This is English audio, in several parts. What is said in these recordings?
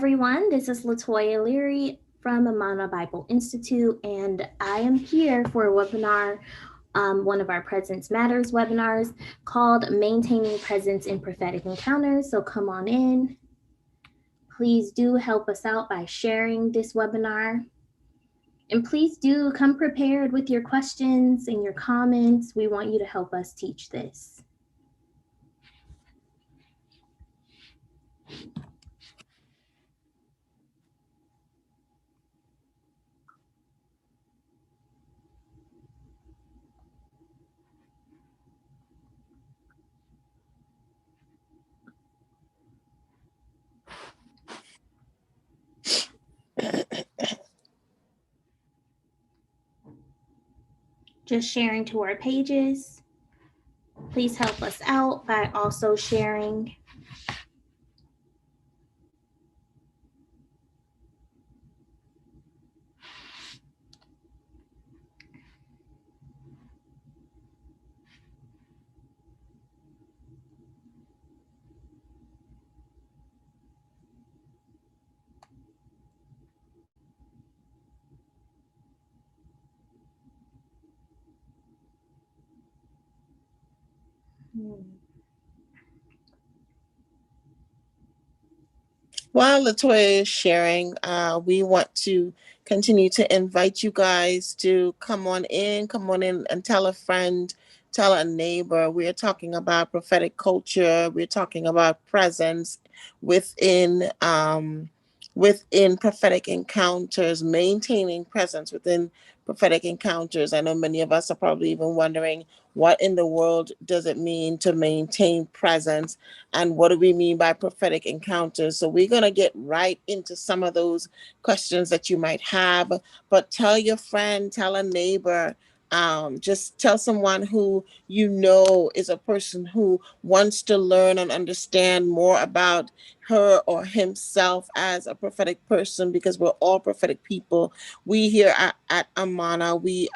everyone. This is Latoya Leary from Amana Bible Institute, and I am here for a webinar, one of our Presence Matters webinars called Maintaining Presence in Prophetic Encounters. So come on in. Please do help us out by sharing this webinar. And please do come prepared with your questions and your comments. We want you to help us teach this. Just sharing to our pages. Please help us out by also sharing. While Latoya is sharing, we want to continue to invite you guys to come on in and tell a friend, tell a neighbor. We're talking about prophetic culture. We're talking about presence within prophetic encounters, maintaining presence within prophetic encounters. I know many of us are probably even wondering, what in the world does it mean to maintain presence? And what do we mean by prophetic encounters? So we're going to get right into some of those questions that you might have. But tell your friend, tell a neighbor, just tell someone who you know is a person who wants to learn and understand more about her or himself as a prophetic person, because we're all prophetic people. We here at Amana, we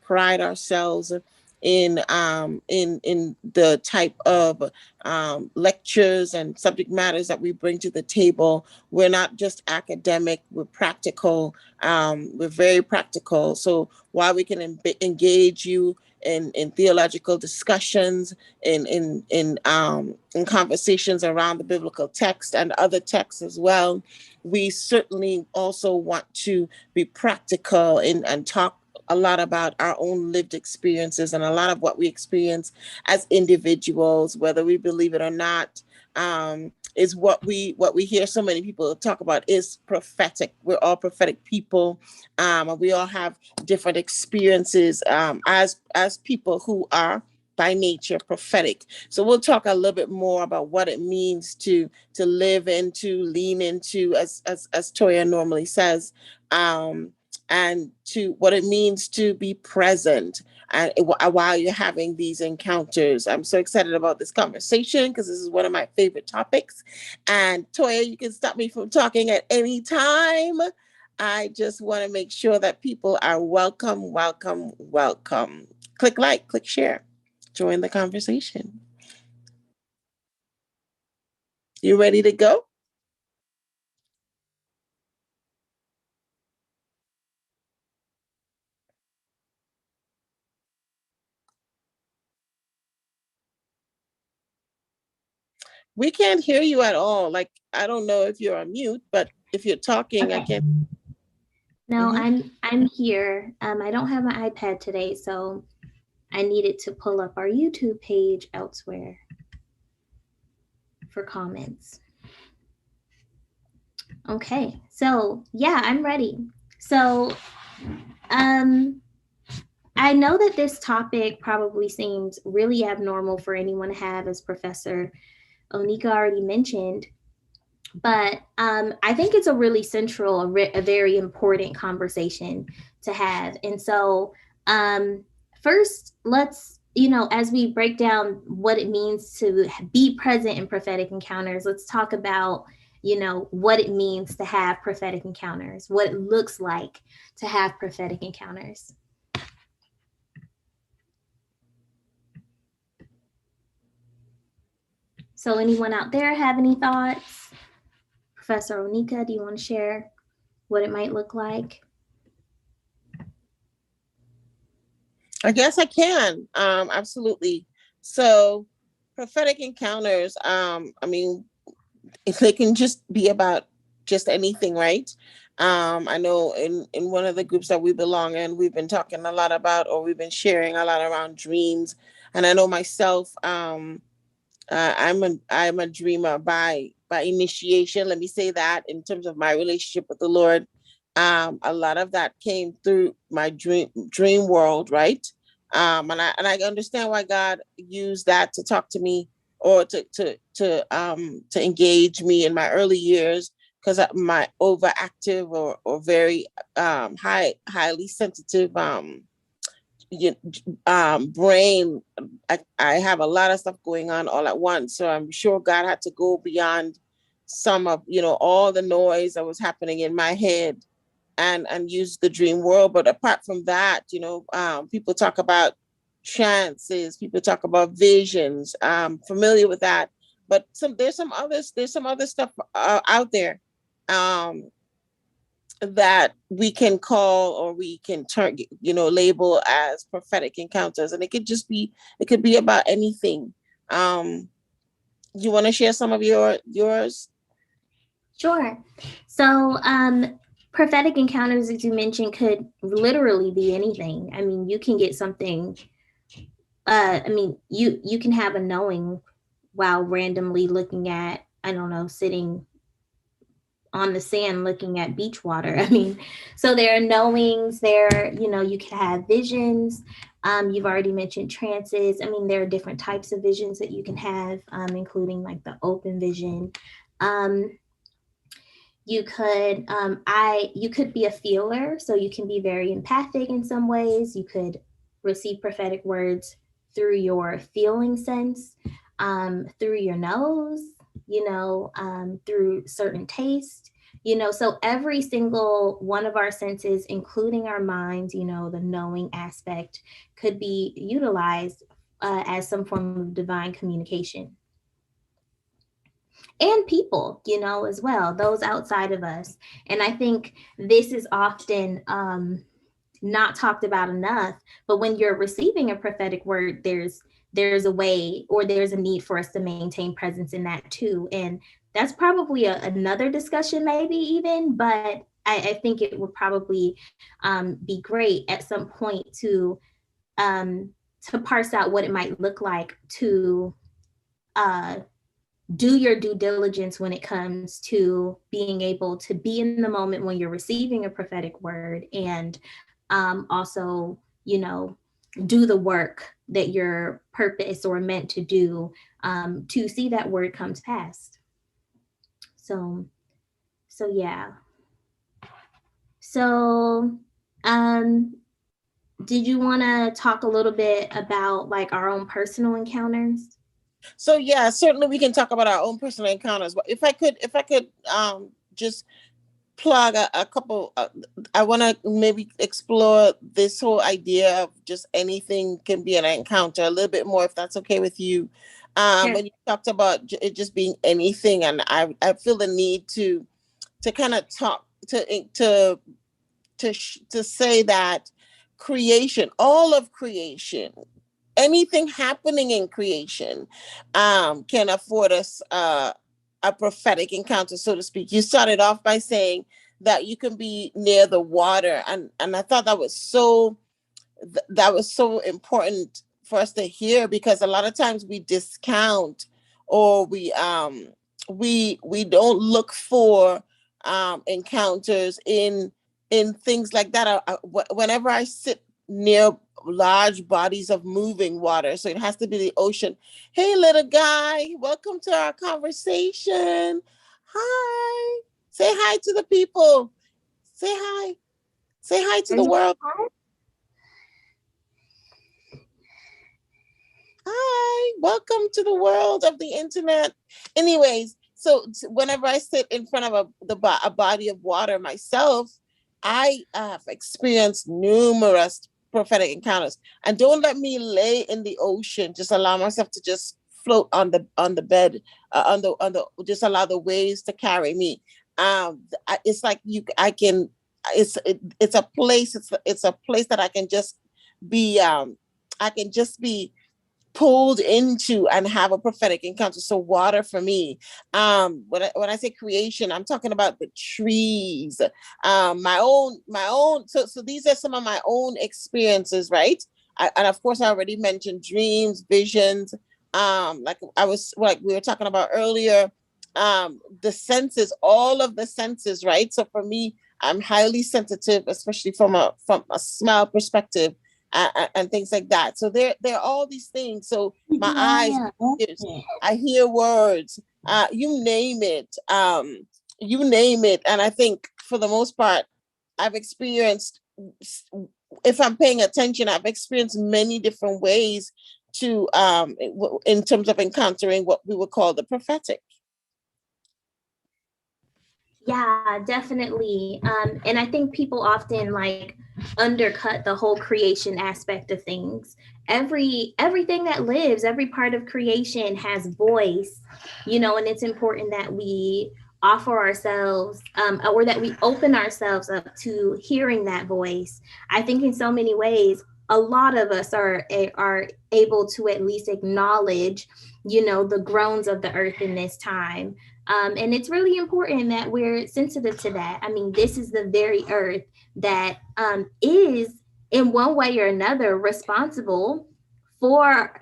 pride ourselves in the type of lectures and subject matters that we bring to the table. We're not just academic, we're practical. We're very practical. So while we can engage you in theological discussions, in conversations around the biblical text and other texts as well, we certainly also want to be practical and talk a lot about our own lived experiences and a lot of what we experience as individuals, whether we believe it or not. Is what we hear so many people talk about is prophetic. We're all prophetic people, and we all have different experiences as people who are by nature prophetic. So we'll talk a little bit more about what it means to live into, lean into, as Toya normally says, and to what it means to be present and while you're having these encounters. I'm so excited about this conversation because this is one of my favorite topics. And Toya, you can stop me from talking at any time. I just want to make sure that people are welcome, welcome, welcome. Click like, click share, join the conversation. You ready to go? We can't hear you at all. Like, I don't know if you're on mute, but if you're talking, I can't. No, I'm here. I don't have my iPad today, so I needed to pull up our YouTube page elsewhere for comments. Okay, so yeah, I'm ready. So, I know that this topic probably seems really abnormal for anyone to have, as Professor Onika already mentioned, but I think it's a really central, a very important conversation to have. And so, first, let's, as we break down what it means to be present in prophetic encounters, let's talk about, what it means to have prophetic encounters, what it looks like to have prophetic encounters. So, anyone out there have any thoughts? Professor Onika, do you want to share what it might look like? I guess I can. Absolutely. So, prophetic encounters. I mean, if they can just be about just anything, right? I know in one of the groups that we belong in, we've been talking a lot about, or we've been sharing a lot around dreams. And I know myself. I'm a dreamer by initiation. Let me say that in terms of my relationship with the Lord, a lot of that came through my dream world, right? And I understand why God used that to talk to me, or to engage me in my early years, because my overactive, or very highly sensitive you, brain. I have a lot of stuff going on all at once, so I'm sure God had to go beyond some of all the noise that was happening in my head, and use the dream world. But apart from that, people talk about chances, people talk about visions. Familiar with that, but there's some other stuff out there, um that we can call, or we can turn, label as prophetic encounters. And it could be about anything. um you want to share some of yours? Sure. So, prophetic encounters, as you mentioned, could literally be anything. I mean, you can get something. I mean, you can have a knowing while randomly looking at, I don't know, sitting on the sand looking at beach water. I mean, so there are knowings. There, you can have visions. You've already mentioned trances. I mean, there are different types of visions that you can have, including like the open vision. Um, you could be a feeler, so you can be very empathic in some ways. You could receive prophetic words through your feeling sense, through your nose, through certain taste. So every single one of our senses, including our minds, the knowing aspect, could be utilized as some form of divine communication. And people, as well, those outside of us. And I think this is often not talked about enough. But when you're receiving a prophetic word, there's a way, or there's a need for us to maintain presence in that too. And that's probably another discussion, maybe even. But I think it would probably be great at some point um, to parse out what it might look like to uh, do your due diligence when it comes to being able to be in the moment when you're receiving a prophetic word, and also, do the work that you're purpose or meant to do, to see that word come to pass. So, yeah. So, um, did you want to talk a little bit about like our own personal encounters? So yeah, certainly we can talk about our own personal encounters. But if I could just plug a couple. I want to maybe explore this whole idea of just anything can be an encounter a little bit more, if that's okay with you. Sure. When you talked about it just being anything, and I feel the need to kind of talk to say that creation, all of creation, anything happening in creation, can afford us a prophetic encounter, so to speak. You started off by saying that you can be near the water, and I thought that was so important for us to hear, because a lot of times we discount, or we don't look for encounters in things like that. Whenever I sit near large bodies of moving water, so it has to be the ocean. Hey, little guy, welcome to our conversation. Hi. Say hi to the people. Say hi. Say hi to Are the you world. Hi, welcome to the world of the internet. Anyways, so whenever I sit in front of a body of water myself, I have experienced numerous prophetic encounters. And don't let me lay in the ocean. Just allow myself to just float on the bed, on the just allow the waves to carry me. It's like I can, it's a place, it's a place that I can just be, I can just be pulled into and have a prophetic encounter. So water for me, when I say creation, I'm talking about the trees, my own. So these are some of my own experiences, right? And of course, I already mentioned dreams, visions, like we were talking about earlier, the senses, all of the senses, right? So for me, I'm highly sensitive, especially from a smell perspective, and things like that. So there are all these things. So my eyes, ears, I hear words, you name it, and I think for the most part, I've experienced, if I'm paying attention, I've experienced many different ways to, in terms of encountering what we would call the prophetic. Yeah, definitely. And I think people often like undercut the whole creation aspect of things. Everything that lives, every part of creation has voice, and it's important that we offer ourselves, or that we open ourselves up to hearing that voice. I think in so many ways, a lot of us are able to at least acknowledge, the groans of the earth in this time, and it's really important that we're sensitive to that. I mean, this is the very earth that is, in one way or another, responsible for,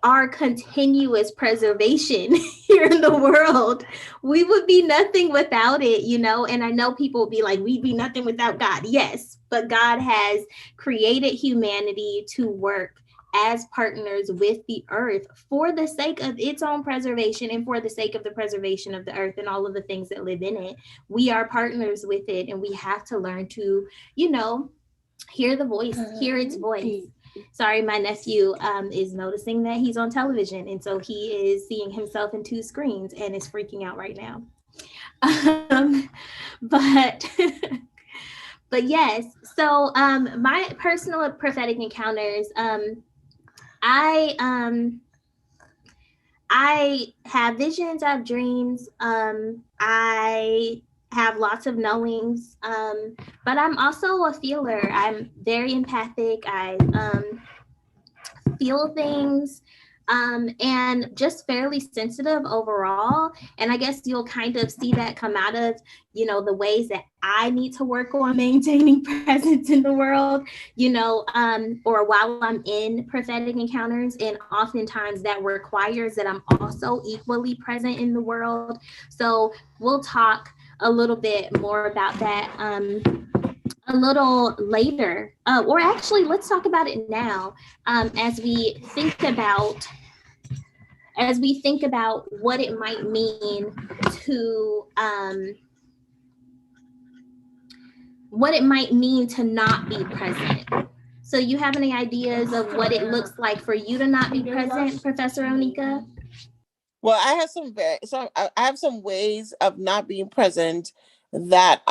our continuous preservation here in the world. We would be nothing without it, and I know people will be like, we'd be nothing without God. Yes, but God has created humanity to work as partners with the earth for the sake of its own preservation and for the sake of the preservation of the earth and all of the things that live in it. We are partners with it, and we have to learn to, you know, hear its voice. Sorry, my nephew is noticing that he's on television, and so he is seeing himself in two screens and is freaking out right now. But but yes, so my personal prophetic encounters, I um I have visions, I have dreams, I have lots of knowings, but I'm also a feeler. I'm very empathic. I feel things, and just fairly sensitive overall. And I guess you'll kind of see that come out of, the ways that I need to work on maintaining presence in the world, or while I'm in prophetic encounters. And oftentimes that requires that I'm also equally present in the world. So we'll talk a little bit more about that a little later, or actually, let's talk about it now, as we think about what it might mean to not be present. So, you have any ideas of what it looks like for you to not be present, Professor Onika? Well, I have I have some ways of not being present that,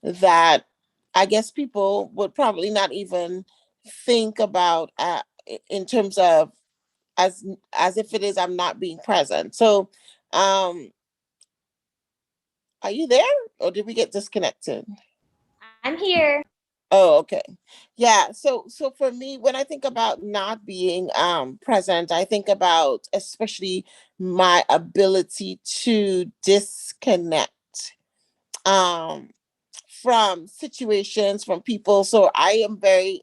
that I guess people would probably not even think about, in terms of, as if it is I'm not being present. So, um, are you there, or did we get disconnected? I'm here. Oh, okay. Yeah. So for me, when I think about not being present, I think about especially my ability to disconnect. Um from situations, from people. So I'm very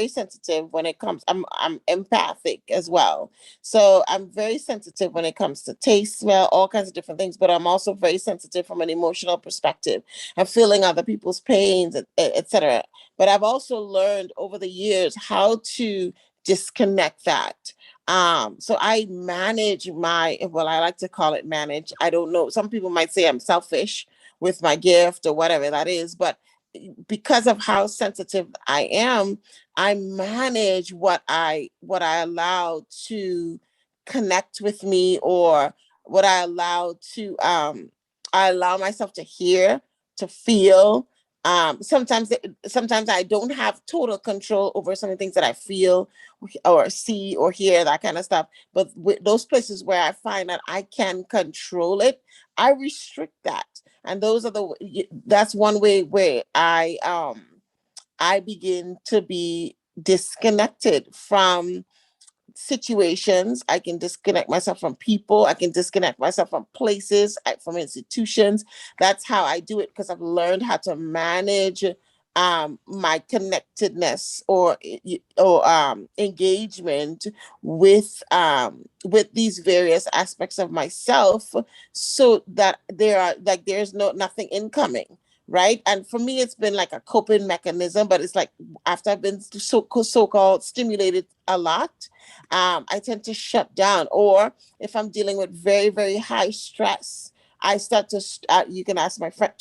sensitive when it comes. I'm empathic as well. So I'm very sensitive when it comes to taste, smell, all kinds of different things. But I'm also very sensitive from an emotional perspective and feeling other people's pains, etc. But I've also learned over the years how to disconnect that. So I manage I like to call it manage. I don't know. Some people might say I'm selfish with my gift or whatever that is, but because of how sensitive I am, I manage what I allow to connect with me, or what I allow myself to hear, to feel, Sometimes I don't have total control over some of the things that I feel or see or hear, that kind of stuff. But with those places where I find that I can control it, I restrict that. And that's one way where I begin to be disconnected from situations. I can disconnect myself from people. I can disconnect myself from places, from institutions. That's how I do it, because I've learned how to manage my connectedness or engagement with these various aspects of myself, so that there's nothing incoming. Right. And for me, it's been like a coping mechanism, but it's like after I've been so-called stimulated a lot, I tend to shut down. Or if I'm dealing with very, very high stress, I start to, you can ask my friend,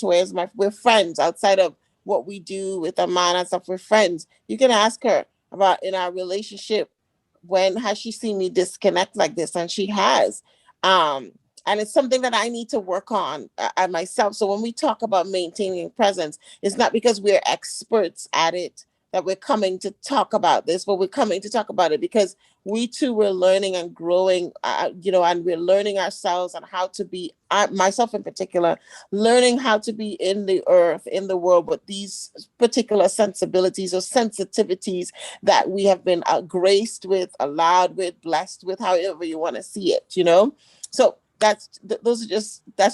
we're friends outside of what we do with a man and stuff. We're friends. You can ask her about in our relationship, when has she seen me disconnect like this? And she has. Um, and it's something that I need to work on myself. So when we talk about maintaining presence, it's not because we're experts at it that we're coming to talk about this, but we're coming to talk about it because we too were learning and growing, and we're learning ourselves and how to be, myself in particular, learning how to be in the earth, in the world, with these particular sensibilities or sensitivities that we have been graced with, allowed with, blessed with, however you want to see it. So that's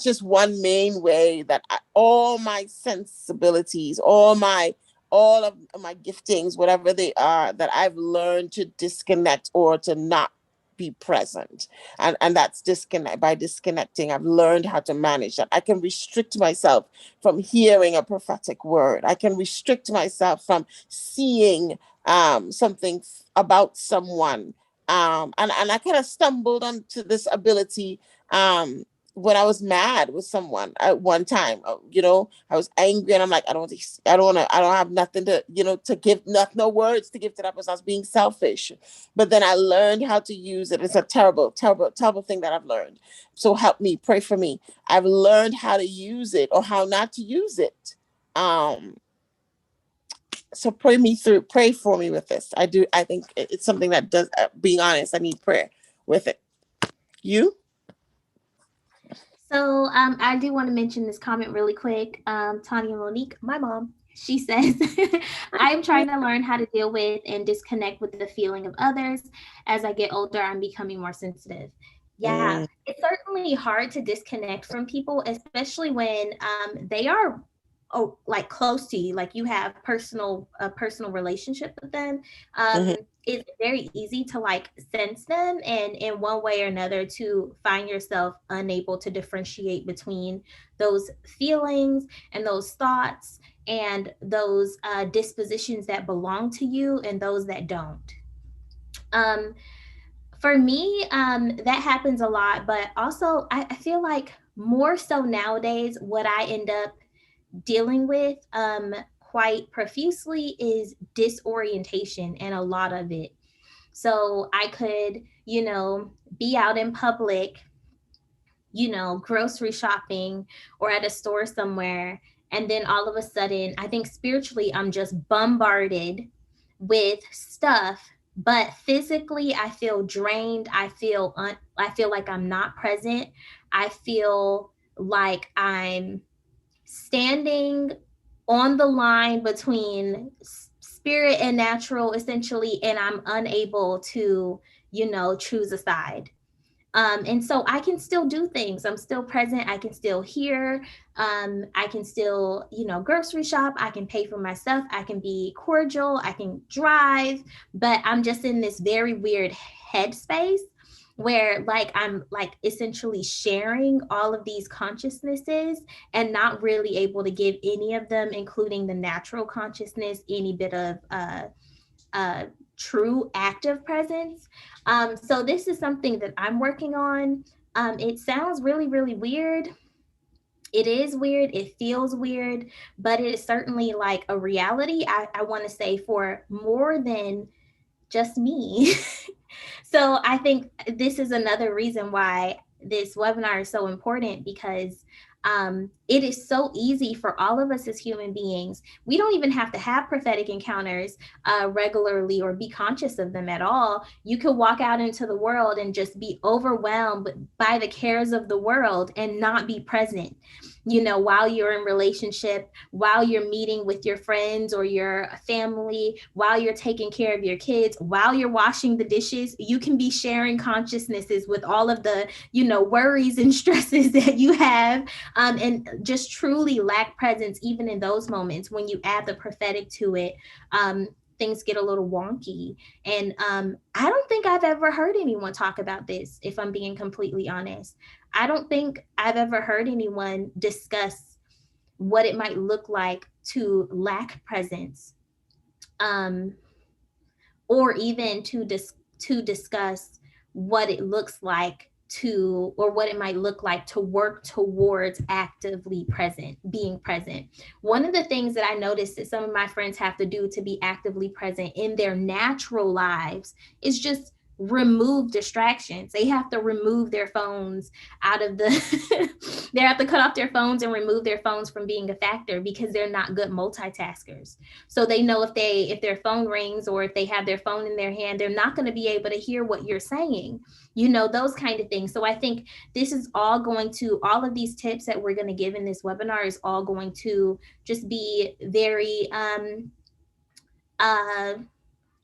just one main way that all my sensibilities, all of my giftings, whatever they are, that I've learned to disconnect or to not be present. And that's disconnect. By disconnecting, I've learned how to manage that. I can restrict myself from hearing a prophetic word. I can restrict myself from seeing something about someone. And I kind of stumbled onto this ability when I was mad with someone at one time. I was angry, and I'm like, I don't have nothing to give, no words to give to that person. I was being selfish. But then I learned how to use it. It's a terrible, terrible, terrible thing that I've learned. So help me, pray for me. I've learned how to use it or how not to use it. Um, so pray for me with this. I think it's something that does, being honest, I need prayer with it. You? So I do want to mention this comment really quick. Tanya Monique, my mom, she says, I'm trying to learn how to deal with and disconnect with the feeling of others. As I get older, I'm becoming more sensitive. Yeah, Mm, it's certainly hard to disconnect from people, especially when they are like close to you, like you have a personal relationship with them. mhm, It's very easy to like sense them, and in one way or another to find yourself unable to differentiate between those feelings and those thoughts and those dispositions that belong to you and those that don't. um, for me, that happens a lot, but also I feel like more so nowadays, what I end up dealing with quite profusely is disorientation, and a lot of it. So I could, be out in public, grocery shopping or at a store somewhere. And then all of a sudden, I think spiritually, I'm just bombarded with stuff. But physically, I feel drained. I feel like I'm not present. I feel like I'm standing on the line between spirit and natural, essentially, and I'm unable to, choose a side. And so I can still do things. I'm still present. I can still hear. I can still, grocery shop. I can pay for my stuff. I can be cordial. I can drive. But I'm just in this very weird headspace where, like, I'm like essentially sharing all of these consciousnesses and not really able to give any of them, including the natural consciousness, any bit of uh, true active presence. So this is something that I'm working on. It sounds really, really weird. It is weird. It feels weird, but it is certainly like a reality. I want to say for more than just me. So I think this is another reason why this webinar is so important, because It is so easy for all of us as human beings. We don't even have to have prophetic encounters regularly or be conscious of them at all. You could walk out into the world and just be overwhelmed by the cares of the world and not be present. While you're in relationship, while you're meeting with your friends or your family, while you're taking care of your kids, while you're washing the dishes, you can be sharing consciousnesses with all of the, worries and stresses that you have, and just truly lack presence even in those moments. When you add the prophetic to it, things get a little wonky. And I don't think I've ever heard anyone talk about this, if I'm being completely honest. I don't think I've ever heard anyone discuss what it might look like to lack presence, um, or even to discuss what it looks like to, or what it might look like to work towards actively being present. One of the things that I noticed that some of my friends have to do to be actively present in their natural lives is just remove distractions. They have to remove their phones out of the they have to cut off their phones and remove their phones from being a factor, because they're not good multitaskers. So they know if their phone rings or if they have their phone in their hand, they're not going to be able to hear what you're saying, those kind of things. So I think this is all of these tips that we're going to give in this webinar is all going to just be very uh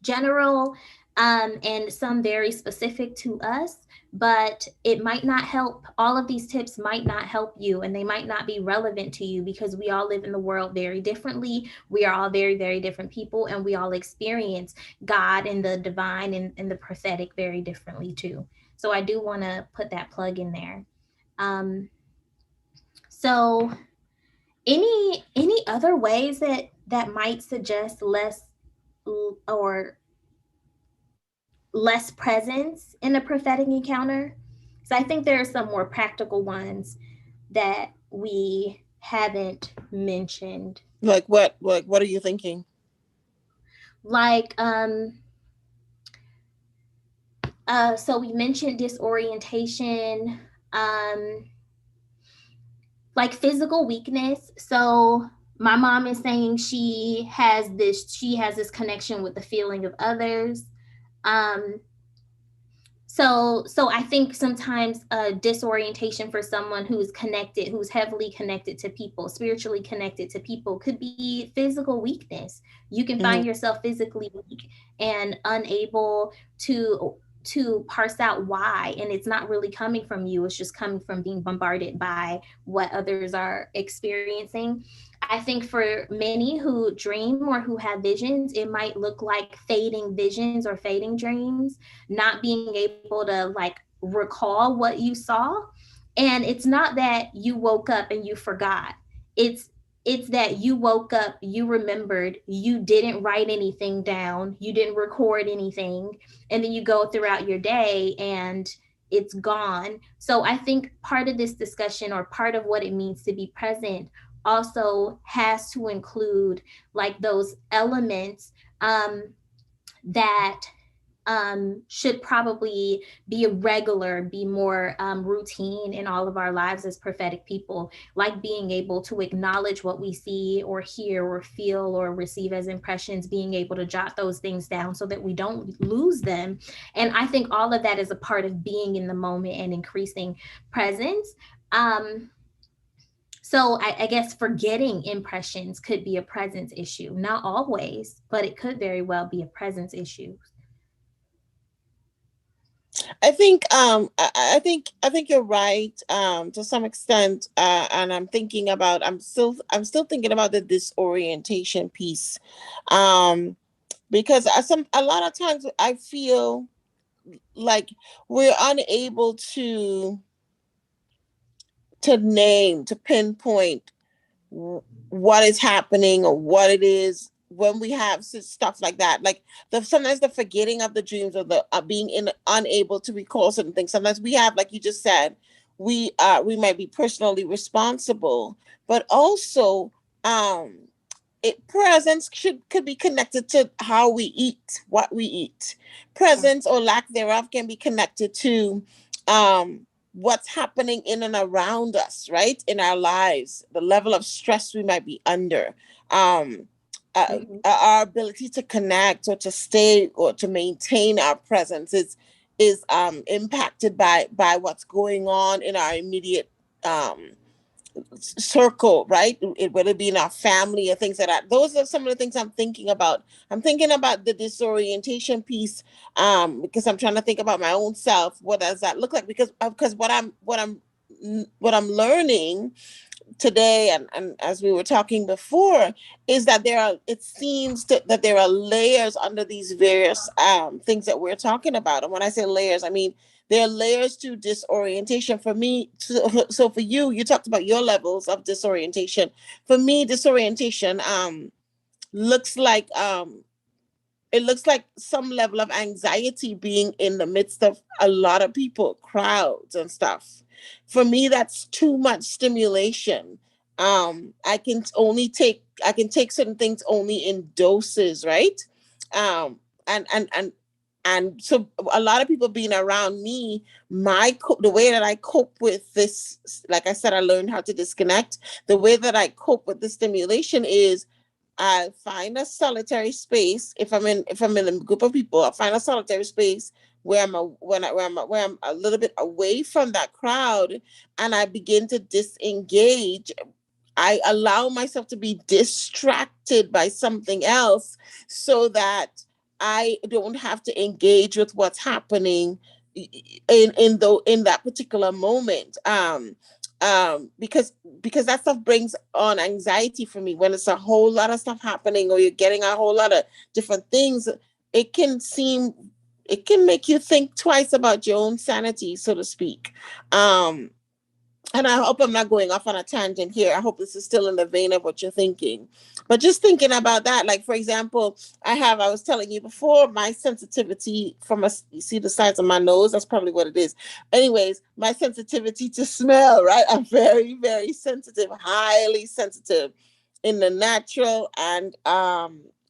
general, and some very specific to us. But it might not help. All of these tips might not help you, and they might not be relevant to you, because we all live in the world very differently. We are all very, very different people, and we all experience God and the divine and the prophetic very differently too. So I do want to put that plug in there. Um, so any other ways that might suggest or less presence in a prophetic encounter? So I think there are some more practical ones that we haven't mentioned. Like what? Like what are you thinking? Like so we mentioned disorientation, um like physical weakness. So my mom is saying she has this connection with the feeling of others. um so I think sometimes a disorientation for someone who's heavily connected to people, spiritually connected to people, could be physical weakness. You can find Mm-hmm. yourself physically weak and unable to parse out why, and it's not really coming from you, it's just coming from being bombarded by what others are experiencing. I think for many who dream or who have visions, it might look like fading visions or fading dreams, not being able to like recall what you saw. And it's not that you woke up and you forgot. It's that you woke up, you remembered, you didn't write anything down, you didn't record anything, and then you go throughout your day and it's gone. So I think part of this discussion, or part of what it means to be present, also has to include like those elements that should probably be regular, be more routine in all of our lives as prophetic people, like being able to acknowledge what we see or hear or feel or receive as impressions, being able to jot those things down so that we don't lose them. And I think all of that is a part of being in the moment and increasing presence. Um, so I guess forgetting impressions could be a presence issue. Not always, but it could very well be a presence issue. I think you're right, to some extent, and I'm still thinking about the disorientation piece, because a lot of times I feel like we're unable to pinpoint what is happening or what it is when we have stuff like that, like sometimes the forgetting of the dreams, or the being unable to recall certain things. Sometimes we have, like you just said, we might be personally responsible, but also um presence could be connected to how we eat, what we eat. Yeah. Presence or lack thereof can be connected to um what's happening in and around us, right? In our lives, the level of stress we might be under, um, Mhm. our ability to connect or to stay or to maintain our presence is impacted by what's going on in our immediate um, circle, right? Whether it be in our family or things like that. Those are some of the things I'm thinking about. I'm thinking about the disorientation piece, because I'm trying to think about my own self. What does that look like? Because what I'm learning today, and as we were talking before, is that it seems that there are layers under these various things that we're talking about. And when I say layers, I mean there are layers to disorientation. For me, so for you, you talked about your levels of disorientation. For me, disorientation looks like it looks like some level of anxiety being in the midst of a lot of people, crowds and stuff. For me, that's too much stimulation. I can take certain things only in doses, right? Um, and so a lot of people being around me, the way that I cope with this, like I said, I learned how to disconnect. The way that I cope with the stimulation is I find a solitary space. If I'm in a group of people, I find a solitary space where I'm a little bit away from that crowd, and I begin to disengage. I allow myself to be distracted by something else so that I don't have to engage with what's happening in that particular moment. Because that stuff brings on anxiety for me when it's a whole lot of stuff happening or you're getting a whole lot of different things. It can seem it can make you think twice about your own sanity, so to speak. Um, and I hope I'm not going off on a tangent here. I hope this is still in the vein of what you're thinking. But just thinking about that, like for example, I was telling you before, my sensitivity you see the sides of my nose, that's probably what it is. Anyways, my sensitivity to smell, right? I'm very, very sensitive, highly sensitive in the natural and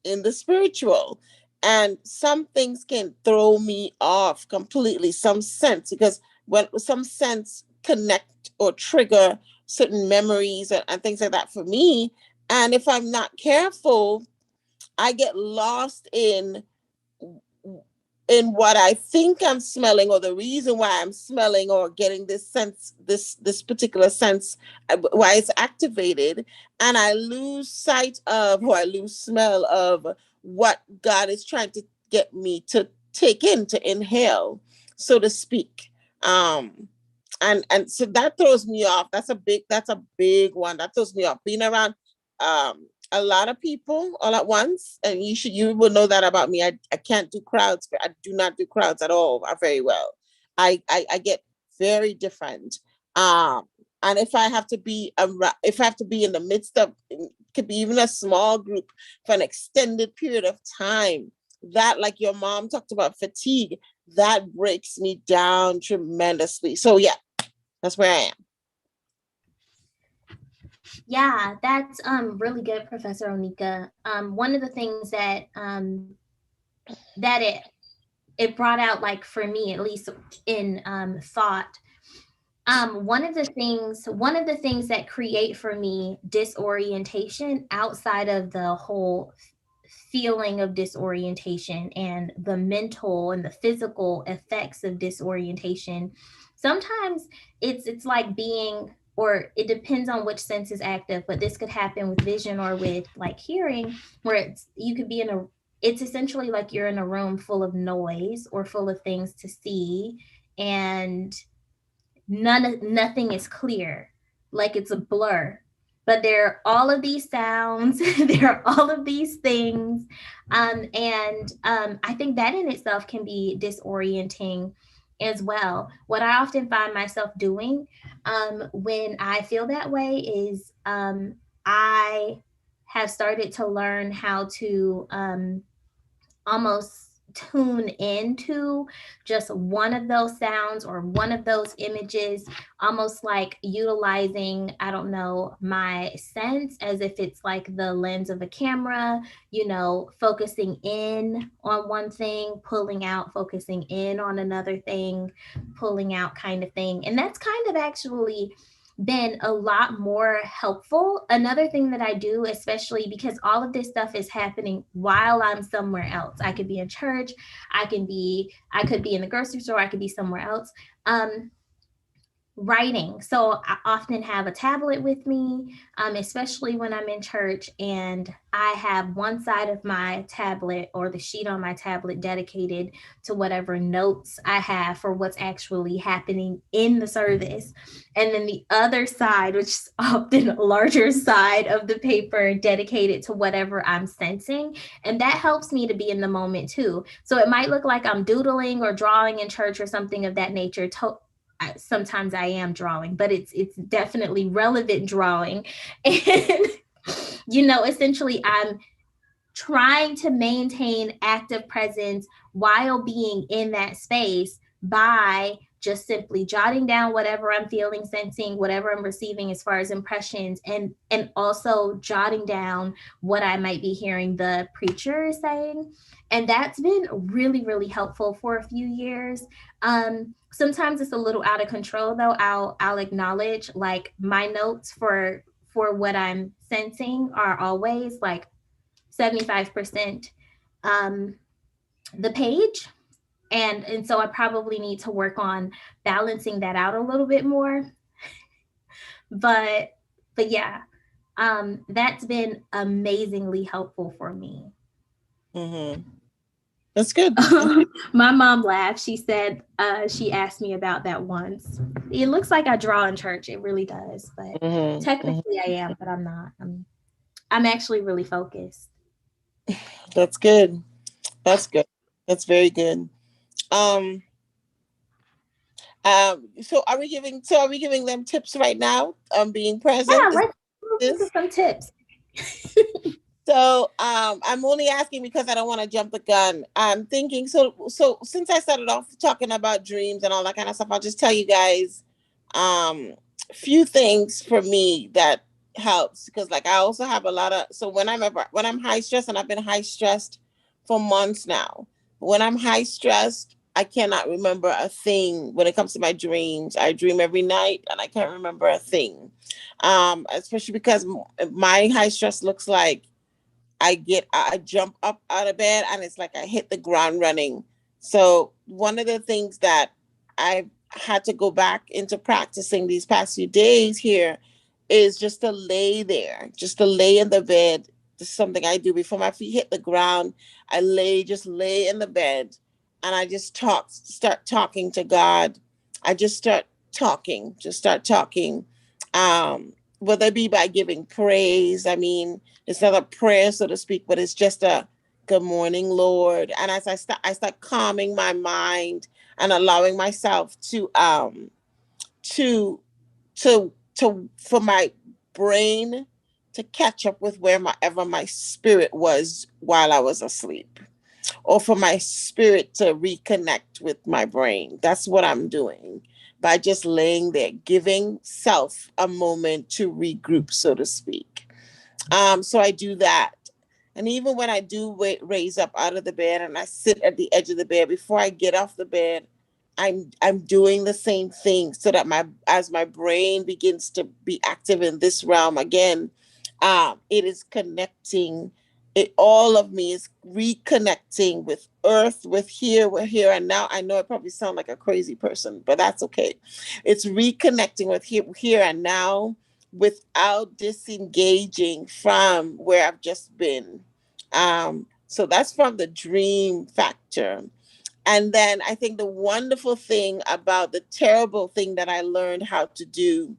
in the spiritual. And some things can throw me off completely, some sense, because when some sense connect or trigger certain memories and things like that for me. And if I'm not careful, I get lost in what I think I'm smelling or the reason why I'm smelling or getting this sense, this particular sense, why it's activated, and I lose sight of or I lose smell of what God is trying to get me to take in, to inhale, so to speak. Um, and so that throws me off. That's a big one that throws me off. Being around a lot of people all at once, and you will know that about me. I can't do crowds. I do not do crowds at all very well. I get very different. Um, and if I have to be in the midst of, it could be even a small group for an extended period of time, that, like your mom talked about, fatigue, that breaks me down tremendously. So yeah, that's where I am. Yeah, that's really good, Professor Onika. One of the things that it brought out, like for me at least in thought, one of the things that create for me disorientation outside of the whole feeling of disorientation and the mental and the physical effects of disorientation, sometimes it's like being, or it depends on which sense is active, but this could happen with vision or with like hearing, where you could be in a, it's essentially like you're in a room full of noise or full of things to see, and nothing is clear, like it's a blur, but there are all of these sounds, there are all of these things, and I think that in itself can be disorienting as well. What I often find myself doing when I feel that way is I have started to learn how to almost tune into just one of those sounds or one of those images, almost like utilizing, I don't know, my sense as if it's like the lens of a camera, focusing in on one thing, pulling out, focusing in on another thing, pulling out kind of thing. And that's kind of actually been a lot more helpful. Another thing that I do, especially because all of this stuff is happening while I'm somewhere else. I could be in church, I could be in the grocery store, I could be somewhere else. Writing. So I often have a tablet with me, especially when I'm in church, and I have one side of my tablet or the sheet on my tablet dedicated to whatever notes I have for what's actually happening in the service. And then the other side, which is often a larger side of the paper, dedicated to whatever I'm sensing. And that helps me to be in the moment too. So it might look like I'm doodling or drawing in church or something of that nature. Sometimes I am drawing, but it's definitely relevant drawing. And essentially I'm trying to maintain active presence while being in that space by just simply jotting down whatever I'm feeling, sensing, whatever I'm receiving as far as impressions, and also jotting down what I might be hearing the preacher saying. And that's been really, really helpful for a few years. Sometimes it's a little out of control though. I'll acknowledge, like, my notes for what I'm sensing are always like 75% um, the page. And so I probably need to work on balancing that out a little bit more. But yeah, that's been amazingly helpful for me. Mm-hmm. That's good. My mom laughed. She said, she asked me about that once. It looks like I draw in church. It really does, but Mm-hmm. technically I am, but I'm not. I'm actually really focused. That's good. That's good. That's very good. Um, are we giving them tips right now on being present? Yeah, let's move into This some tips. I'm only asking because I don't want to jump the gun. I'm thinking so since I started off talking about dreams and all that kind of stuff, I'll just tell you guys um few things for me that helps, because like I also have a lot of, so when I'm high stressed, and I've been high stressed for months now. When I'm high stressed, I cannot remember a thing when it comes to my dreams. I dream every night and I can't remember a thing. Especially because my high stress looks like I jump up out of bed and it's like I hit the ground running. So one of the things that I've had to go back into practicing these past few days here is just to lay there, just to lay in the bed. This is something I do before my feet hit the ground. Just lay in the bed, and I just start talking to God. I just start talking. Whether it be by giving praise. I mean, it's not a prayer, so to speak, but it's just a good morning, Lord. And as I start calming my mind and allowing myself to for my brain to catch up with wherever my spirit was while I was asleep, or for my spirit to reconnect with my brain. That's what I'm doing by just laying there, giving self a moment to regroup, so to speak. So I do that. And even when I do raise up out of the bed and I sit at the edge of the bed, before I get off the bed, I'm doing the same thing, so that as my brain begins to be active in this realm again, it is connecting. All of me is reconnecting with earth, with here and now. I know I probably sound like a crazy person, but that's okay. It's reconnecting with here and now, without disengaging from where I've just been. So that's from the dream factor. And then I think the wonderful thing about the terrible thing that I learned how to do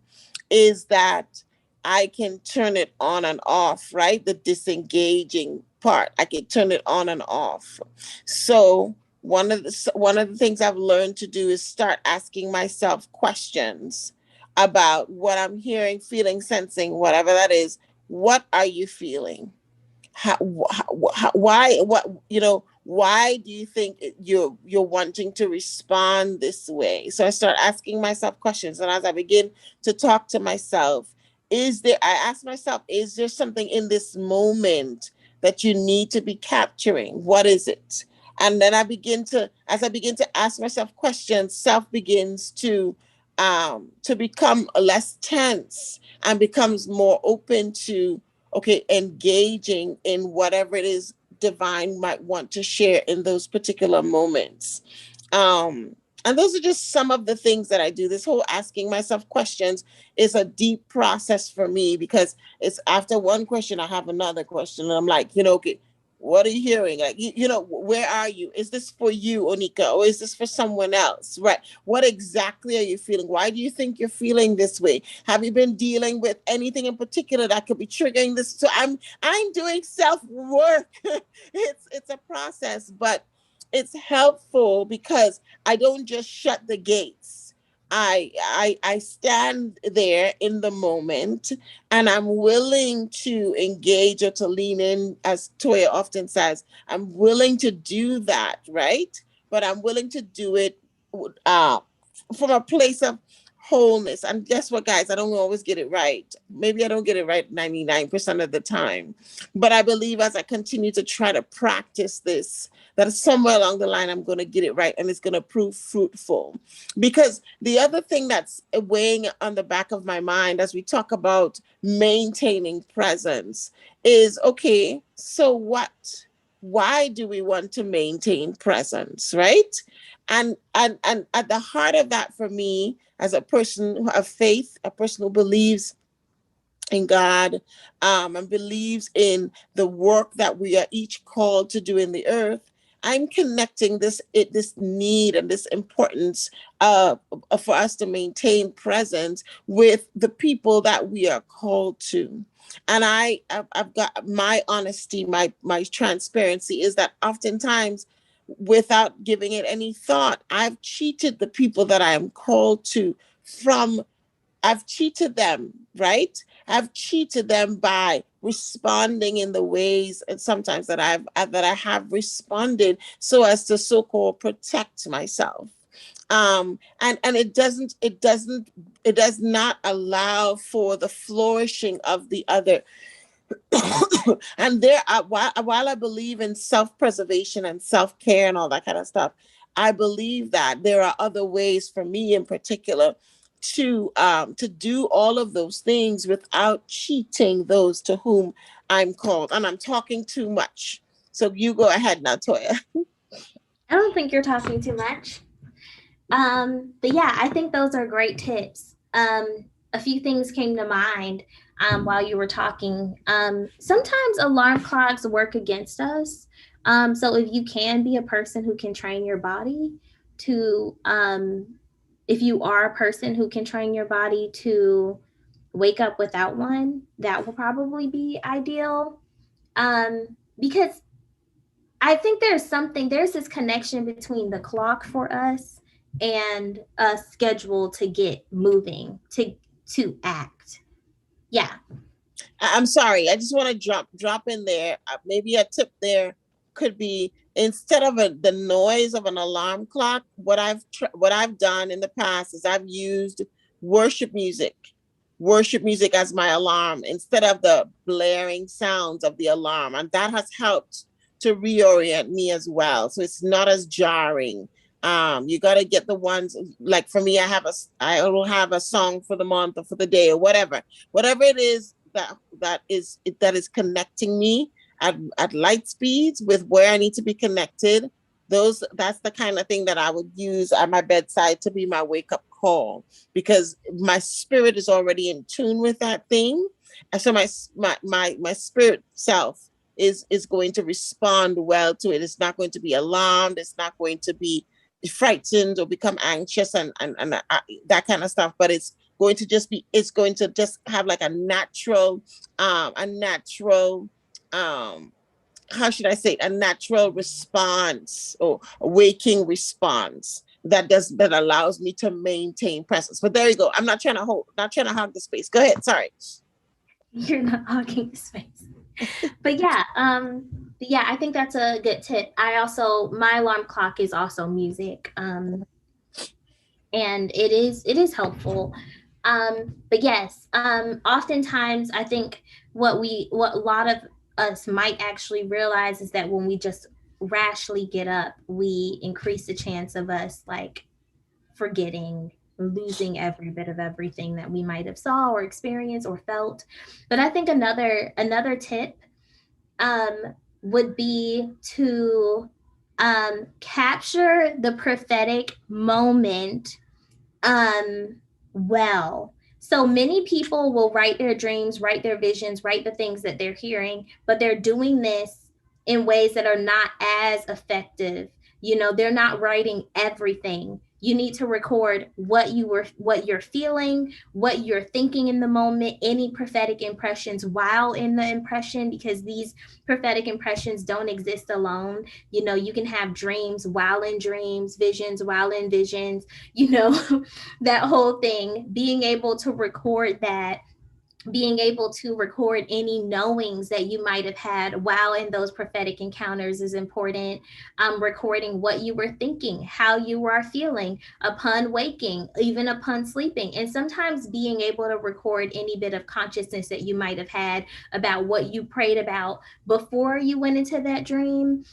is that I can turn it on and off, right? The disengaging part, I can turn it on and off. So one of the things I've learned to do is start asking myself questions about what I'm hearing, feeling, sensing, whatever that is. What are you feeling? Why, what, Why do you think you're wanting to respond this way? So I start asking myself questions, and as I begin to talk to myself, I ask myself, is there something in this moment that you need to be capturing? What is it? And then as I begin to ask myself questions, self begins to become less tense and becomes more open to, okay, engaging in whatever it is divine might want to share in those particular moments. Um, and those are just some of the things that I do. This whole asking myself questions is a deep process for me, because it's after one question, I have another question. And I'm like, okay, what are you hearing? Like, where are you? Is this for you, Onika, or is this for someone else? Right. What exactly are you feeling? Why do you think you're feeling this way? Have you been dealing with anything in particular that could be triggering this? So I'm doing self work. It's a process, but it's helpful because I don't just shut the gates. I stand there in the moment, and I'm willing to engage or to lean in, as Toya often says. I'm willing to do that, right? But I'm willing to do it uh, from a place of wholeness. And guess what, guys? I don't always get it right. Maybe I don't get it right 99% of the time. But I believe as I continue to try to practice this, that somewhere along the line, I'm going to get it right, and it's going to prove fruitful. Because the other thing that's weighing on the back of my mind as we talk about maintaining presence is, okay, so what? Why do we want to maintain presence, right? And at the heart of that, for me, as a person of faith, a person who believes in God, and believes in the work that we are each called to do in the earth, I'm connecting this need and this importance for us to maintain presence with the people that we are called to. And I've got my honesty, my transparency is that oftentimes, without giving it any thought, I've cheated the people that I am called to from I've cheated them, right? I've cheated them by responding in the ways, and sometimes that I have responded so as to so-called protect myself. And it does not allow for the flourishing of the other. And while I believe in self-preservation and self-care and all that kind of stuff, I believe that there are other ways for me in particular to do all of those things without cheating those to whom I'm called. And I'm talking too much. So you go ahead now, Toya. I don't think you're talking too much. But yeah, I think those are great tips. A few things came to mind while you were talking. Sometimes alarm clocks work against us. So if you can be a person who can train your body to, if you are a person who can train your body to wake up without one, that will probably be ideal. Because I think there's this connection between the clock for us and a schedule to get moving, to act. Yeah. I'm sorry. I just want to drop in there. Maybe a tip there could be, instead of the noise of an alarm clock, what I've done in the past is I've used worship music, worship music as my alarm instead of the blaring sounds of the alarm, and that has helped to reorient me as well. So it's not as jarring. You got to get the ones, like for me, I will have a song for the month or for the day or whatever it is that is connecting me at light speeds with where I need to be connected. That's the kind of thing that I would use at my bedside to be my wake up call, because my spirit is already in tune with that thing. And so my spirit self is going to respond well to it. It's not going to be alarmed. It's not going to be frightened or become anxious and that kind of stuff. But it's going to just have like a natural how should I say it? A natural response, or a waking response that allows me to maintain presence. But there you go. I'm not trying to hog the space. Go ahead. Sorry. You're not hogging the space. But yeah, I think that's a good tip. I also, my alarm clock is also music. And it is helpful. But yes, oftentimes I think what a lot of us might actually realize is that when we just rashly get up, we increase the chance of us like forgetting, losing every bit of everything that we might have saw or experienced or felt. But I think another tip um would be to capture the prophetic moment um well. So many people will write their dreams, write their visions, write the things that they're hearing, but they're doing this in ways that are not as effective. They're not writing everything. You need to record what you're feeling, what you're thinking in the moment, any prophetic impressions while in the impression, because these prophetic impressions don't exist alone. You can have dreams while in dreams, visions while in visions, you know that whole thing, being able to record that, being able to record any knowings that you might have had while in those prophetic encounters is important. Recording what you were thinking, how you are feeling upon waking, even upon sleeping. And sometimes being able to record any bit of consciousness that you might have had about what you prayed about before you went into that dream,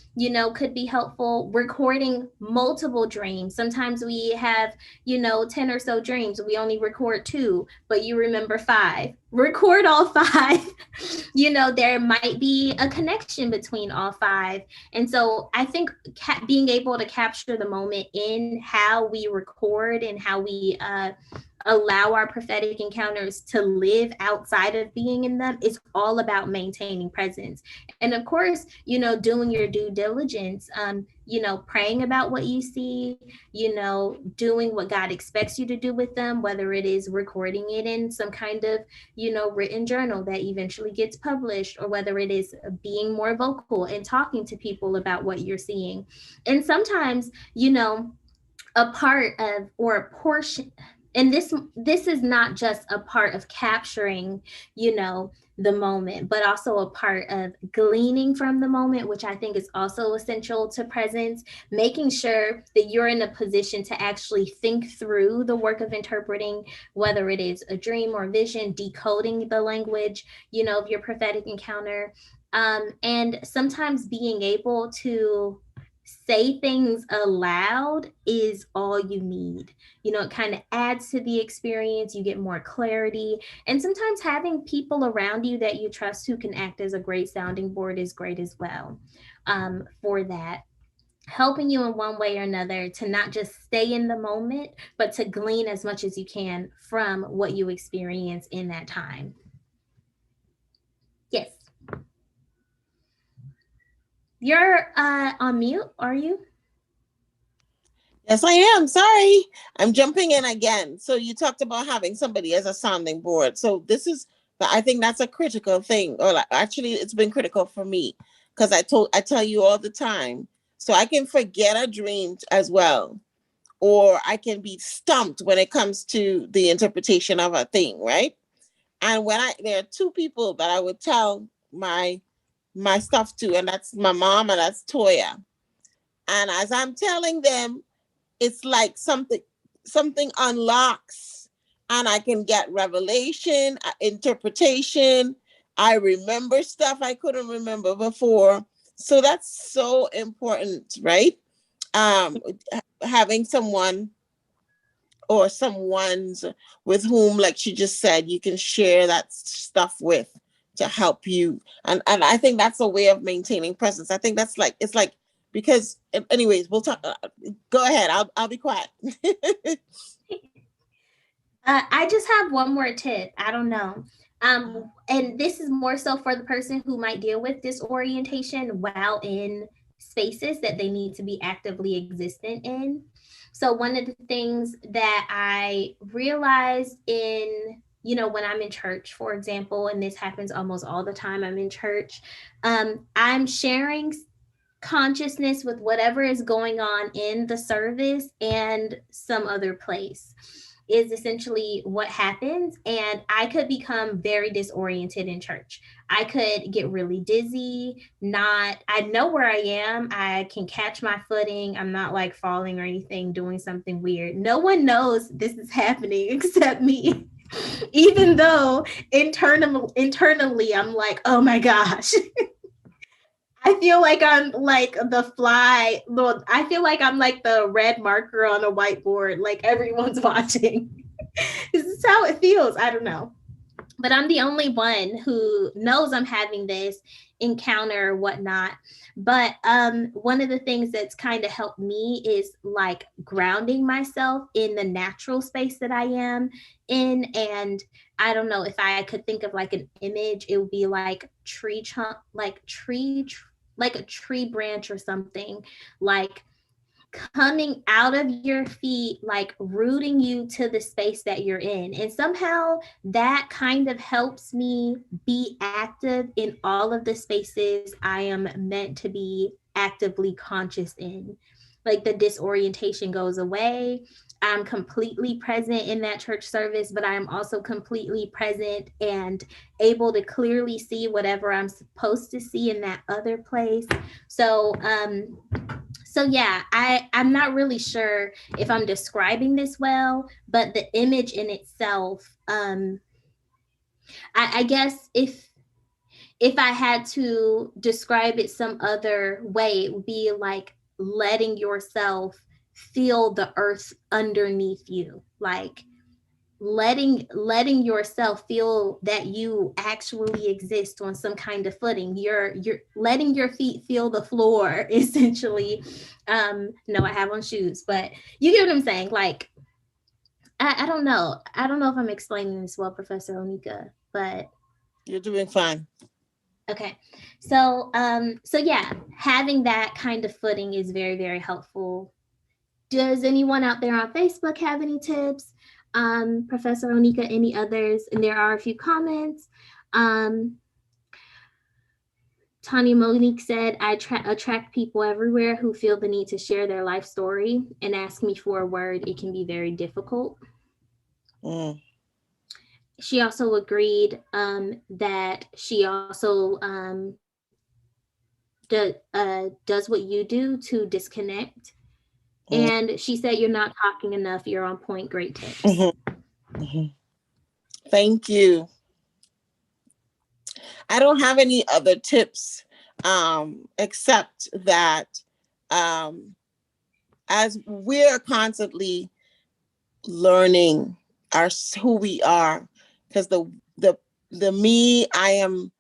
could be helpful. Recording multiple dreams. Sometimes we have, 10 or so dreams. We only record two, but you remember five. Record all five. There might be a connection between all five. And so I think being able to capture the moment in how we record and how we allow our prophetic encounters to live outside of being in them is all about maintaining presence. And of course, doing your due diligence, praying about what you see, doing what God expects you to do with them, whether it is recording it in some kind of, written journal that eventually gets published, or whether it is being more vocal and talking to people about what you're seeing. And sometimes, a part of, or a portion, and this is not just a part of capturing, the moment, but also a part of gleaning from the moment, which I think is also essential to presence. Making sure that you're in a position to actually think through the work of interpreting, whether it is a dream or vision, decoding the language, of your prophetic encounter. And sometimes being able to say things aloud is all you need. It kind of adds to the experience. You get more clarity. And sometimes having people around you that you trust who can act as a great sounding board is great as well, for that. Helping you in one way or another to not just stay in the moment, but to glean as much as you can from what you experience in that time. Yes. You're on mute, are you? Yes, I am. Sorry. I'm jumping in again. So you talked about having somebody as a sounding board. So this is, I think that's a critical thing. Or like, actually, it's been critical for me because I tell you all the time. So I can forget a dream as well, or I can be stumped when it comes to the interpretation of a thing, right? And there are two people that I would tell my stuff to, and that's my mom and that's Toya. And as I'm telling them, it's like something unlocks, and I can get revelation, interpretation. I remember stuff I couldn't remember before. So that's so important, right? um Having someone or someone's with whom, like she just said, you can share that stuff with, to help you. And I think that's a way of maintaining presence. I think that's like, it's like, because anyways, we'll talk. Go ahead. I'll be quiet. I just have one more tip. I don't know. And this is more so for the person who might deal with disorientation while in spaces that they need to be actively existent in. So, one of the things that I realized in, when I'm in church, for example, and this happens almost all the time, I'm in church, I'm sharing consciousness with whatever is going on in the service and some other place. is essentially what happens. And I could become very disoriented in church. I could get really dizzy, I know where I am. I can catch my footing. I'm not like falling or anything, doing something weird. No one knows this is happening except me. Even though internally I'm like, oh my gosh. I feel like I'm like the fly. Well, I feel like I'm like the red marker on a whiteboard, like everyone's watching. This is how it feels. I don't know. But I'm the only one who knows I'm having this encounter or whatnot. But one of the things that's kind of helped me is like grounding myself in the natural space that I am in. And I don't know, if I could think of like an image, it would be like tree trunk, like a tree branch or something, like coming out of your feet, like rooting you to the space that you're in. And somehow that kind of helps me be active in all of the spaces I am meant to be actively conscious in. Like the disorientation goes away. I'm completely present in that church service, but I'm also completely present and able to clearly see whatever I'm supposed to see in that other place. So, yeah, I'm not really sure if I'm describing this well, but the image in itself, I guess if I had to describe it some other way, it would be like letting yourself feel the earth underneath you, like letting yourself feel that you actually exist on some kind of footing. You're letting your feet feel the floor essentially. No, I have on shoes, but you get what I'm saying. Like I don't know. I don't know if I'm explaining this well, Professor Onika, but You're doing fine. okay. So yeah, having that kind of footing is very, very helpful. Does anyone out there on Facebook have any tips? Professor Onika, any others? And there are a few comments. Um, Tanya Monique said, I attract people everywhere who feel the need to share their life story and ask me for a word. It can be very difficult. Mm. She also agreed that she also does what you do to disconnect. Mm. And she said, you're not talking enough. You're on point. Great tips. Mhm. Mhm. Thank you. I don't have any other tips except that um, as we're constantly learning our who we are, because the the me I am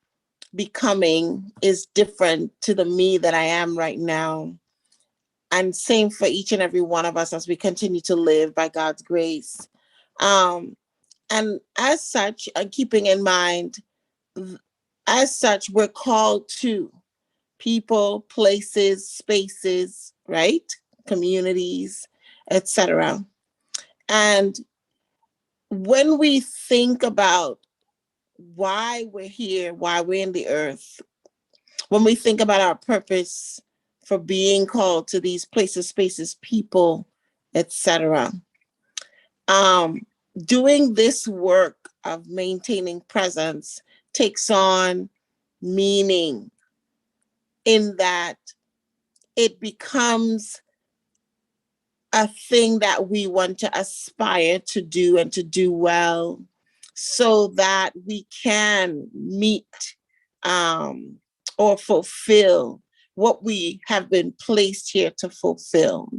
becoming is different to the me that I am right now. And same for each and every one of us as we continue to live by God's grace. Um, and as such, keeping in mind, as such, we're called to people, places, spaces, right? Communities, etc. And when we think about why we're here, why we're in the earth, when we think about our purpose for being called to these places, spaces, people, etc., um, doing this work of maintaining presence takes on meaning in that it becomes a thing that we want to aspire to do and to do well so that we can meet um, or fulfill what we have been placed here to fulfill.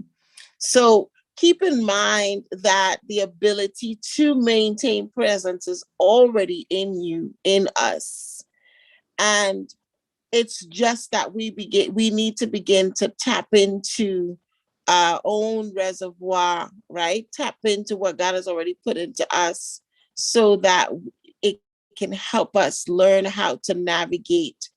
So keep in mind that the ability to maintain presence is already in you, in us. And it's just that we need to begin to tap into our own reservoir, right? Tap into what God has already put into us so that it can help us learn how to navigate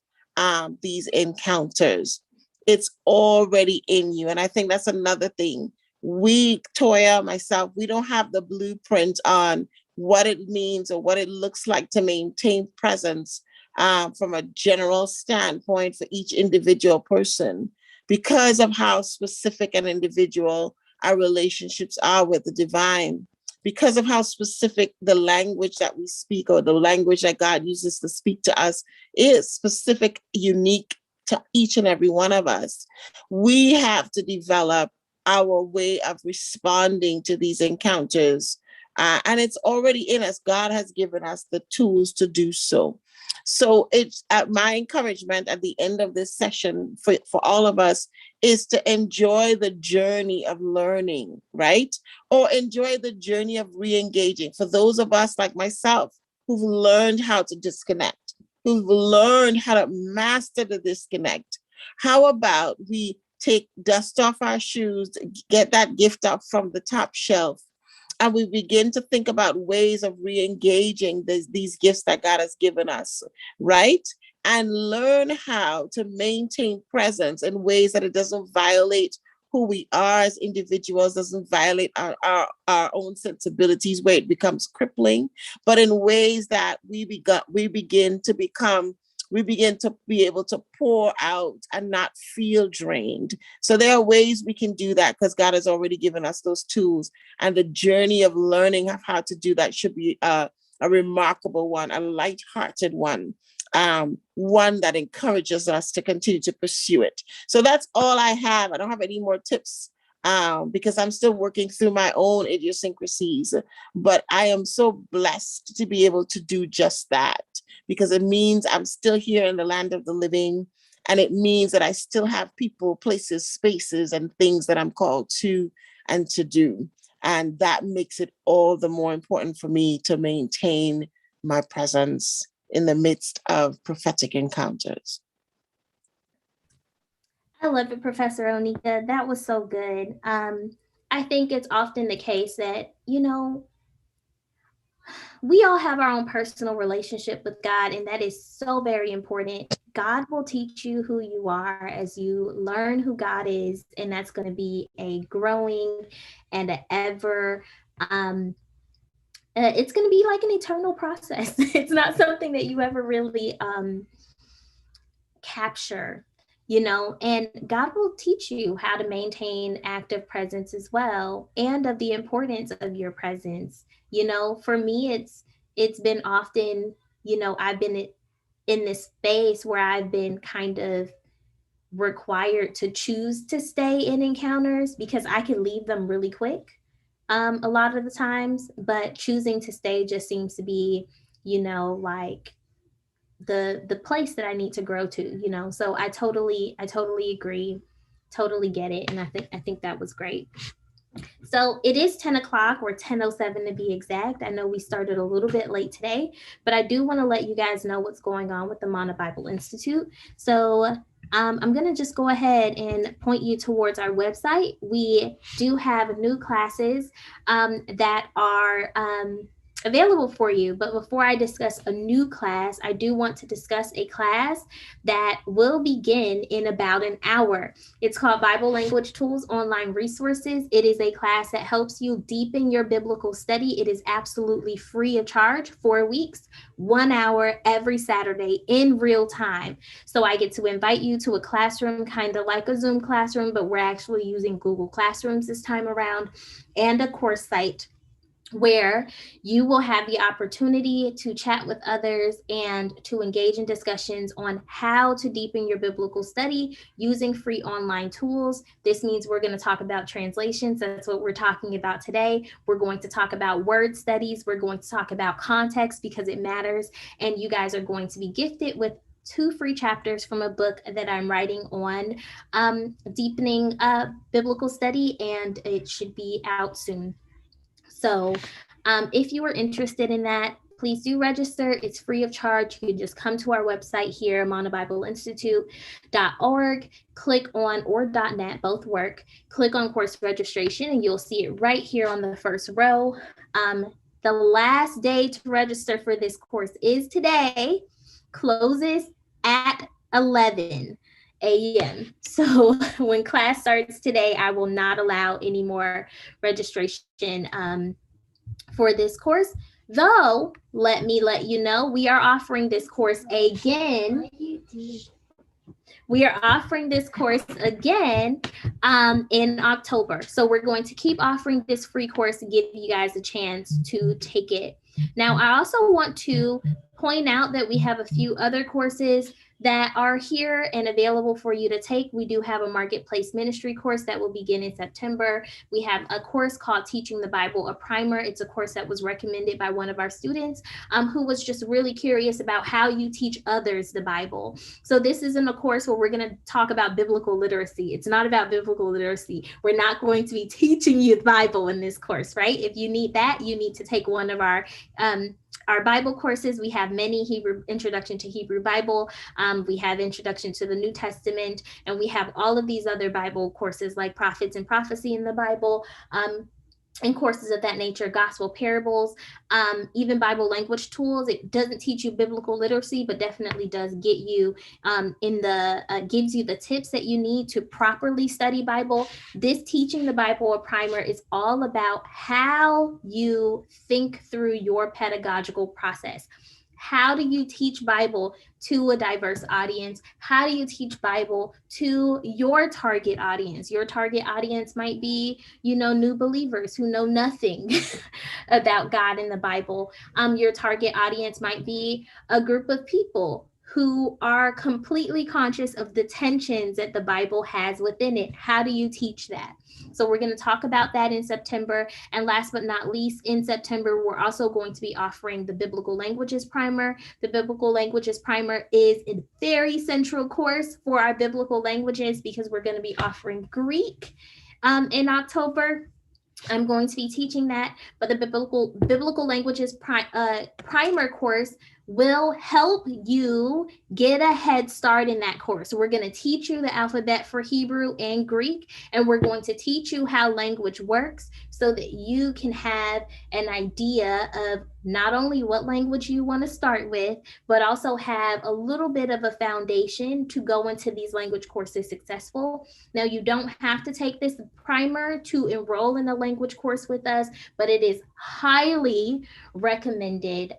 these encounters. It's already in you. And I think that's another thing. We, Toya, myself, we don't have the blueprint on what it means or what it looks like to maintain presence from a general standpoint for each individual person because of how specific and individual our relationships are with the divine. because of how specific the language that we speak, or the language that God uses to speak to us, is specific, unique to each and every one of us. We have to develop our way of responding to these encounters. And it's already in us. God has given us the tools to do so. So it's my encouragement at the end of this session for all of us is to enjoy the journey of learning, right? Or enjoy the journey of re-engaging. For those of us like myself who've learned how to disconnect, who've learned how to master the disconnect, how about we take dust off our shoes, get that gift up from the top shelf, and we begin to think about ways of re-engaging these gifts that God has given us, right? And learn how to maintain presence in ways that it doesn't violate who we are as individuals, doesn't violate our own sensibilities, where it becomes crippling, but in ways that we begin to be able to pour out and not feel drained. So there are ways we can do that because God has already given us those tools. And the journey of learning of how to do that should be a remarkable one, a light-hearted one, one that encourages us to continue to pursue it. So that's all I have. I don't have any more tips because I'm still working through my own idiosyncrasies. But I am so blessed to be able to do just that, because it means I'm still here in the land of the living. And it means that I still have people, places, spaces, and things that I'm called to and to do. And that makes it all the more important for me to maintain my presence in the midst of prophetic encounters. I love it, Professor Onika. That was so good. I think it's often the case that, we all have our own personal relationship with God, and that is so very important. God will teach you who you are as you learn who God is, and that's going to be a growing and an ever it's going to be like an eternal process. It's not something that you ever really capture, and God will teach you how to maintain active presence as well, and of the importance of your presence. For me, it's been often, I've been in this space where I've been kind of required to choose to stay in encounters because I can leave them really quick, a lot of the times, but choosing to stay just seems to be, like the place that I need to grow to. So I totally agree, totally get it, and I think that was great. So it is 10 o'clock, or 10:07 to be exact. I know we started a little bit late today, but I do want to let you guys know what's going on with the Mana Bible Institute. So I'm going to just go ahead and point you towards our website. We do have new classes that are available for you. But before I discuss a new class, I do want to discuss a class that will begin in about an hour. It's called Bible Language Tools Online Resources. It is a class that helps you deepen your biblical study. It is absolutely free of charge, 4 weeks, 1 hour every Saturday in real time. So I get to invite you to a classroom, kind of like a Zoom classroom, but we're actually using Google Classrooms this time around, and a course site where you will have the opportunity to chat with others and to engage in discussions on how to deepen your biblical study using free online tools. This means we're going to talk about translations. That's what we're talking about today. We're going to talk about word studies. We're going to talk about context because it matters. And you guys are going to be gifted with 2 free chapters from a book that I'm writing on deepening biblical study, and it should be out soon. So, if you are interested in that, please do register. It's free of charge. You can just come to our website here, monobibleinstitute.org, click on, or .net, both work. Click on course registration, and you'll see it right here on the first row. The last day to register for this course is today, closes at 11 a.m. So when class starts today, I will not allow any more registration for this course. Though, let me let you know, we are offering this course again. We are offering this course again in October. So we're going to keep offering this free course and give you guys a chance to take it. Now, I also want to point out that we have a few other courses that are here and available for you to take. We do have a marketplace ministry course that will begin in September. We have a course called Teaching the Bible, a primer. It's a course that was recommended by one of our students who was just really curious about how you teach others the Bible. So this isn't a course where we're going to talk about biblical literacy. It's not about biblical literacy. We're not going to be teaching you the Bible in this course, right? If you need that, you need to take one of our Bible courses. We have many: Hebrew Introduction to Hebrew Bible, we have Introduction to the New Testament, and we have all of these other Bible courses like Prophets and Prophecy in the Bible. And courses of that nature, gospel parables, even Bible language tools. It doesn't teach you biblical literacy, but definitely does get you gives you the tips that you need to properly study Bible. This Teaching the Bible, a primer, is all about how you think through your pedagogical process. How do you teach Bible to a diverse audience? How do you teach Bible to your target audience? Your target audience might be, new believers who know nothing about God and the Bible. Your target audience might be a group of people who are completely conscious of the tensions that the Bible has within it. How do you teach that? So we're going to talk about that in September. And last but not least, in September, we're also going to be offering the Biblical Languages Primer. The Biblical Languages Primer is a very central course for our biblical languages because we're going to be offering Greek in October. I'm going to be teaching that, but the biblical languages primer course will help you get a head start in that course. We're going to teach you the alphabet for Hebrew and Greek, and we're going to teach you how language works so that you can have an idea of not only what language you want to start with, but also have a little bit of a foundation to go into these language courses successful. Now, you don't have to take this primer to enroll in a language course with us, but it is highly recommended.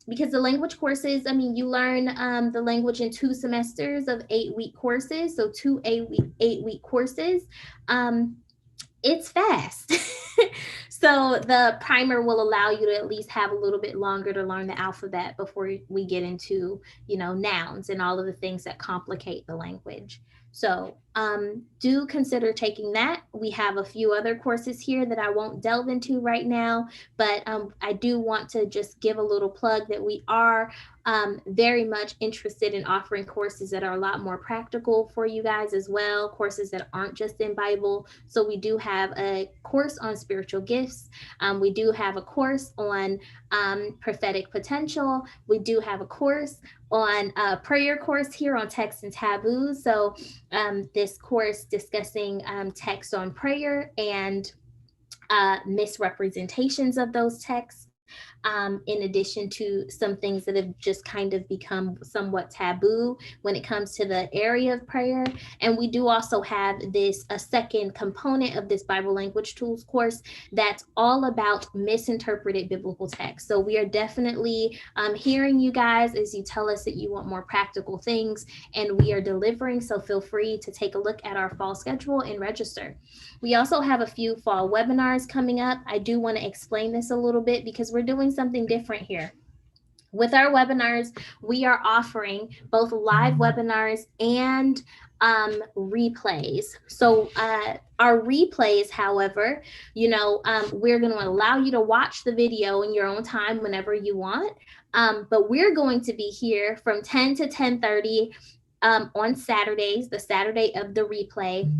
Because the language courses, you learn the language in 2 semesters of 8-week courses. So 2 8-week courses. It's fast. So the primer will allow you to at least have a little bit longer to learn the alphabet before we get into, nouns and all of the things that complicate the language. So do consider taking that. We have a few other courses here that I won't delve into right now, but I do want to just give a little plug that we are very much interested in offering courses that are a lot more practical for you guys as well, courses that aren't just in Bible. So we do have a course on spiritual gifts. We do have a course on prophetic potential. We do have a course on a prayer course here on text and taboos. So this course discussing text on prayer and misrepresentations of those texts, in addition to some things that have just kind of become somewhat taboo when it comes to the area of prayer. And we do also have a second component of this Bible language tools course that's all about misinterpreted biblical text. So we are definitely hearing you guys as you tell us that you want more practical things, and we are delivering. So feel free to take a look at our fall schedule and register. We also have a few fall webinars coming up. I do want to explain this a little bit because we're doing something different here. With our webinars, we are offering both live webinars and replays. So our replays, however, we're going to allow you to watch the video in your own time whenever you want. But we're going to be here from 10 to 10:30 on Saturdays, the Saturday of the replay,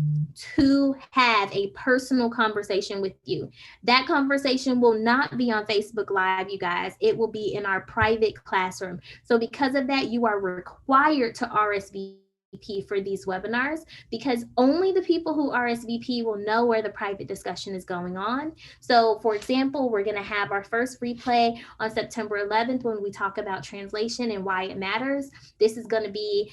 to have a personal conversation with you. That conversation will not be on Facebook Live, you guys. It will be in our private classroom. So because of that, you are required to RSVP for these webinars, because only the people who RSVP will know where the private discussion is going on. So for example, we're going to have our first replay on September 11th when we talk about translation and why it matters. This is going to be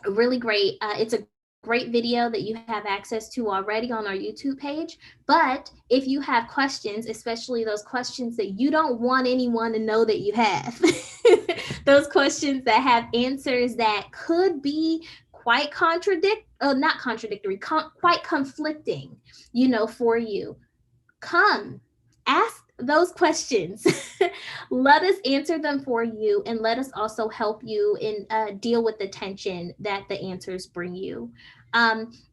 really great. It's a great video that you have access to already on our YouTube page. But if you have questions, especially those questions that you don't want anyone to know that you have, those questions that have answers that could be quite not contradictory, quite conflicting, for you, come ask those questions. Let us answer them for you, and let us also help you in deal with the tension that the answers bring you.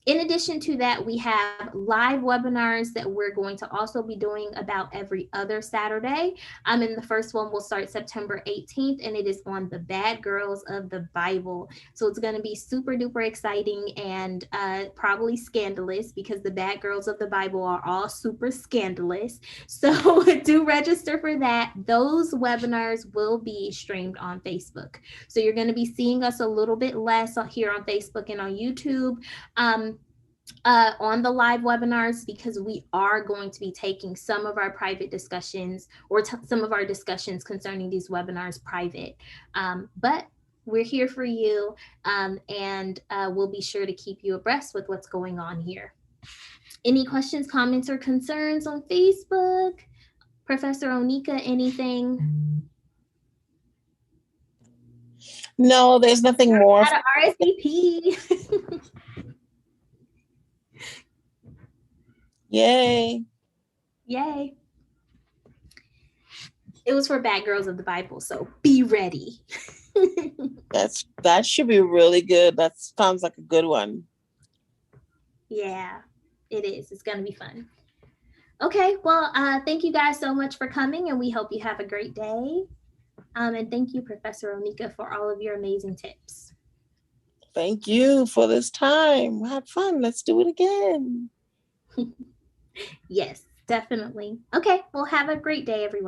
In addition to that, we have live webinars that we're going to also be doing about every other Saturday. And the first one will start September 18th, and it is on the bad girls of the Bible. So it's going to be super duper exciting and probably scandalous, because the bad girls of the Bible are all super scandalous. So do register for that. Those webinars will be streamed on Facebook. So you're going to be seeing us a little bit less here on Facebook and on YouTube. Um, on the live webinars, because we are going to be taking some of our private discussions, or some of our discussions concerning these webinars private. But we're here for you, and we'll be sure to keep you abreast with what's going on here. Any questions, comments, or concerns on Facebook? Professor Onika, anything? No, there's nothing more. At a RSVP. Yay. Yay. It was for bad girls of the Bible, so be ready. That should be really good. That sounds like a good one. Yeah, it is. It's going to be fun. Okay, well, thank you guys so much for coming, and we hope you have a great day. And thank you, Professor Onika, for all of your amazing tips. Thank you for this time. We had fun. Let's do it again. Yes, definitely. Okay, well, have a great day, everyone.